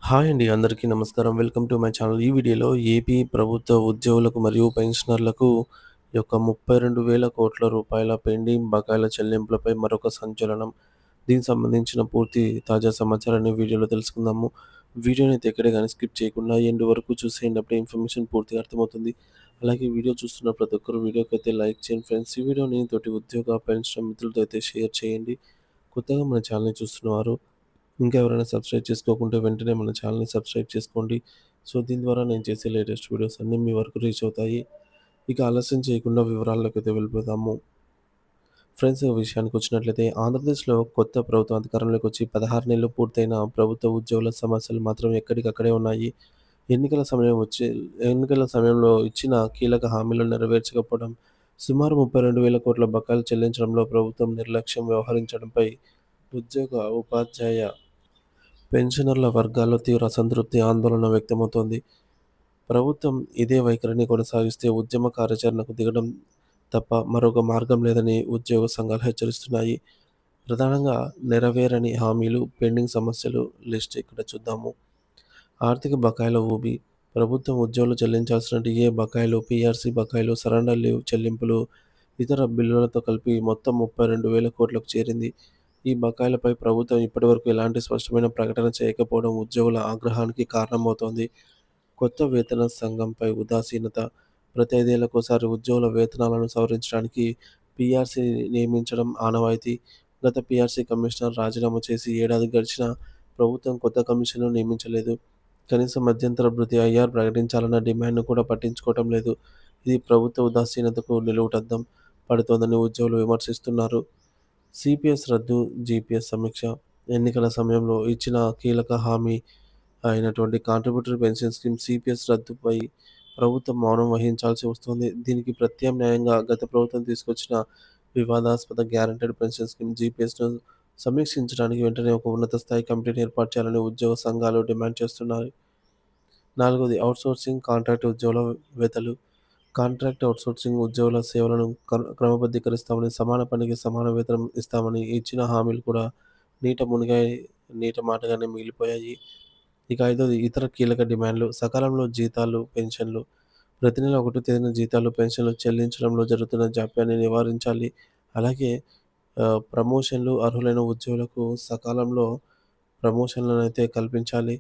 Hi అండి. అందరికీ నమస్కారం. Welcome to my channel. ఈ వీడియోలో ఏపీ ప్రభుత్వ ఉద్యోగులకు మరియు పెన్షనర్లకు యొక్క 32,00,00,000 పెండింగ్ బకాయిల చెల్లింపులపై మరొక సంచలనం. దీనికి సంబంధించిన పూర్తి తాజా సమాచారాన్ని వీడియోలో తెలుసుకుందాము. వీడియోని అయితే ఎక్కడ గాని స్కిప్ చేయకుండా ఎండ్ వరకు చూసేయండి. అప్పుడే ఇన్ఫర్మేషన్ పూర్తిగా అర్థమవుతుంది. అలాగే వీడియో చూస్తున్న ప్రతి ఒక్కరు వీడియోకైతే లైక్ చేయండి ఫ్రెండ్స్. ఈ వీడియోని తోటి ఉద్యోగ, పెన్షన్ మిత్రులతో అయితే షేర్ చేయండి. కొత్తగా మన ఛానల్‌ని చూస్తున్నవారు ఇంకా ఎవరైనా సబ్స్క్రైబ్ చేసుకోకుంటే వెంటనే మన ఛానల్‌ని సబ్స్క్రైబ్ చేసుకోండి. సో, దీని ద్వారా నేను చేసే లేటెస్ట్ వీడియోస్ అన్నీ మీ వరకు రీచ్ అవుతాయి. ఇక ఆలస్యం చేయకుండా వివరాల్లోకైతే వెళ్ళిపోదాము. ఫ్రెండ్స్, విషయానికొచ్చినట్లయితే ఆంధ్రప్రదేశ్‌లో కొత్త ప్రభుత్వం అధికారంలోకి వచ్చి 16 నెలలు పూర్తయిన ప్రభుత్వ ఉద్యోగుల సమస్యలు మాత్రం ఎక్కడికక్కడే ఉన్నాయి. ఎన్నికల సమయంలో ఇచ్చిన కీలక హామీలను నెరవేర్చకపోవడం, సుమారు 32,000,00,00,000 బకాయిలు చెల్లించడంలో ప్రభుత్వం నిర్లక్ష్యం వ్యవహరించడంపై ఉద్యోగ, ఉపాధ్యాయ, పెన్షనర్ల వర్గాల్లో తీవ్ర అసంతృప్తి, ఆందోళన వ్యక్తమవుతోంది. ప్రభుత్వం ఇదే వైఖరిని కొనసాగిస్తే ఉద్యమ కార్యాచరణకు దిగడం తప్ప మరొక మార్గం లేదని ఉద్యోగ సంఘాలు హెచ్చరిస్తున్నాయి. ప్రధానంగా నెరవేరని హామీలు, పెండింగ్ సమస్యలు లిస్ట్ ఇక్కడ చూద్దాము. ఆర్థిక బకాయిల ఊబి. ప్రభుత్వం ఉద్యోగులు చెల్లించాల్సిన డీఏ బకాయిలు, పీఆర్సీ బకాయిలు, సరెండర్ లీవ్ చెల్లింపులు, ఇతర బిల్లులతో కలిపి మొత్తం 32,000,00,00,000కు చేరింది. ఈ బకాయిలపై ప్రభుత్వం ఇప్పటివరకు ఎలాంటి స్పష్టమైన ప్రకటన చేయకపోవడం ఉద్యోగుల ఆగ్రహానికి కారణమవుతోంది. కొత్త వేతన సంఘంపై ఉదాసీనత. ప్రతి 5 ఏళ్లకోసారి ఉద్యోగుల వేతనాలను సవరించడానికి పీఆర్సీ నియమించడం ఆనవాయితీ. గత పీఆర్సీ కమిషనర్ రాజీనామా చేసి ఏడాది గడిచినా ప్రభుత్వం కొత్త కమిషన్‌ను నియమించలేదు. కనీసం మధ్యంతర భృతి ఐఆర్ ప్రకటించాలన్న డిమాండ్‌ను కూడా పట్టించుకోవటం లేదు. ఇది ప్రభుత్వ ఉదాసీనతకు నిలువుటద్దం పడుతోందని ఉద్యోగులు విమర్శిస్తున్నారు. సిపిఎస్ రద్దు, జీపీఎస్ సమీక్ష. ఎన్నికల సమయంలో ఇచ్చిన కీలక హామీ అయినటువంటి కాంట్రిబ్యూటరీ పెన్షన్ స్కీమ్ సిపిఎస్ రద్దుపై ప్రభుత్వం మౌనం వహించాల్సి వస్తోంది. దీనికి ప్రత్యామ్నాయంగా గత ప్రభుత్వం తీసుకొచ్చిన వివాదాస్పద గ్యారంటీడ్ పెన్షన్ స్కీమ్ జీపీఎస్‌ను సమీక్షించడానికి వెంటనే ఒక ఉన్నత స్థాయి కమిటీని ఏర్పాటు చేయాలని ఉద్యోగ సంఘాలు డిమాండ్ చేస్తున్నాయి. నాలుగోది ఔట్‌సోర్సింగ్, కాంట్రాక్ట్ ఉద్యోగుల వెతలు. కాంట్రాక్ట్ ఔట్‌సోర్సింగ్ ఉద్యోగుల సేవలను క్రమబద్ధీకరిస్తామని, సమాన పనికి సమాన వేతనం ఇస్తామని ఇచ్చిన హామీలు కూడా నీట మునిగాయి, నీట మాటగానే మిగిలిపోయాయి. ఇక ఐదోది ఇతర కీలక డిమాండ్లు. సకాలంలో జీతాలు, పెన్షన్లు. ప్రతి నెల 1 తేదీన జీతాలు, పెన్షన్లు చెల్లించడంలో జరుగుతున్న జాప్యాన్ని నివారించాలి. అలాగే ప్రమోషన్లు, అర్హులైన ఉద్యోగులకు సకాలంలో ప్రమోషన్‌లనైతే కల్పించాలి.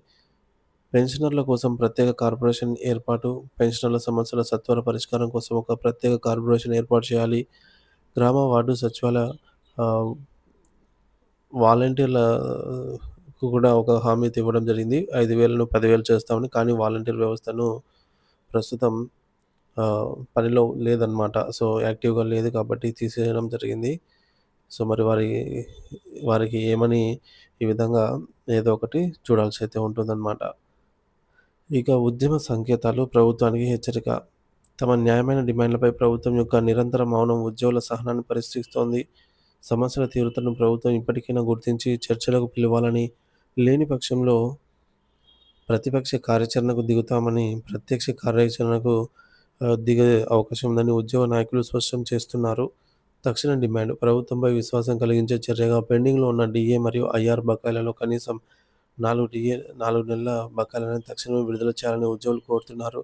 పెన్షనర్ల కోసం ప్రత్యేక కార్పొరేషన్ ఏర్పాటు. పెన్షనర్ల సమస్యల సత్వర పరిష్కారం కోసం ఒక ప్రత్యేక కార్పొరేషన్ ఏర్పాటు చేయాలి. గ్రామ, వార్డు సచివాలయ ఆహ్, వాలంటీర్లకు కూడా ఒక హామీ అయితే ఇవ్వడం జరిగింది. 5,000ను 10,000 చేస్తామని. కానీ వాలంటీర్ వ్యవస్థను ప్రస్తుతం పనిలో లేదనమాట. సో, యాక్టివ్‌గా లేదు కాబట్టి తీసేయడం జరిగింది. సో, మరి వారికి ఏమని ఈ విధంగా ఏదో ఒకటి చూడాల్సి అయితే ఉంటుందన్నమాట. ఇక ఉద్యమ సంకేతాలు, ప్రభుత్వానికి హెచ్చరిక. తమ న్యాయమైన డిమాండ్లపై ప్రభుత్వం యొక్క నిరంతర మౌనం ఉద్యోగుల సహనాన్ని పరీక్షిస్తోంది. సమస్యల తీవ్రతను ప్రభుత్వం ఇప్పటికైనా గుర్తించి చర్చలకు పిలవాలని, లేని పక్షంలో ప్రతిపక్ష కార్యాచరణకు దిగుతామని, ప్రత్యక్ష కార్యాచరణకు దిగే అవకాశం ఉందని ఉద్యోగ నాయకులు స్పష్టం చేస్తున్నారు. తక్షణ డిమాండ్. ప్రభుత్వంపై విశ్వాసం కలిగించే చర్యగా పెండింగ్‌లో ఉన్న డీఏ మరియు ఐఆర్ బకాయిలలో కనీసం 4 నెలల బకాయిలను తక్షణమే విడుదల చేయాలని ఉద్యోగులు కోరుతున్నారు.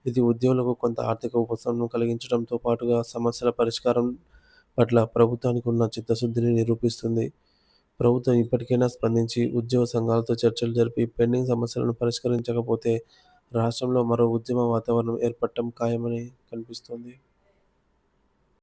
ఇది ఉద్యోగులకు కొంత ఆర్థిక ఉపశమనం కలిగించడంతో పాటుగా సమస్యల పరిష్కారం పట్ల ప్రభుత్వానికి ఉన్న చిత్తశుద్ధిని నిరూపిస్తుంది. ప్రభుత్వం ఇప్పటికైనా స్పందించి ఉద్యోగ సంఘాలతో చర్చలు జరిపి పెండింగ్ సమస్యలను పరిష్కరించకపోతే రాష్ట్రంలో మరో ఉద్యమ వాతావరణం ఏర్పడటం ఖాయమని కనిపిస్తోంది.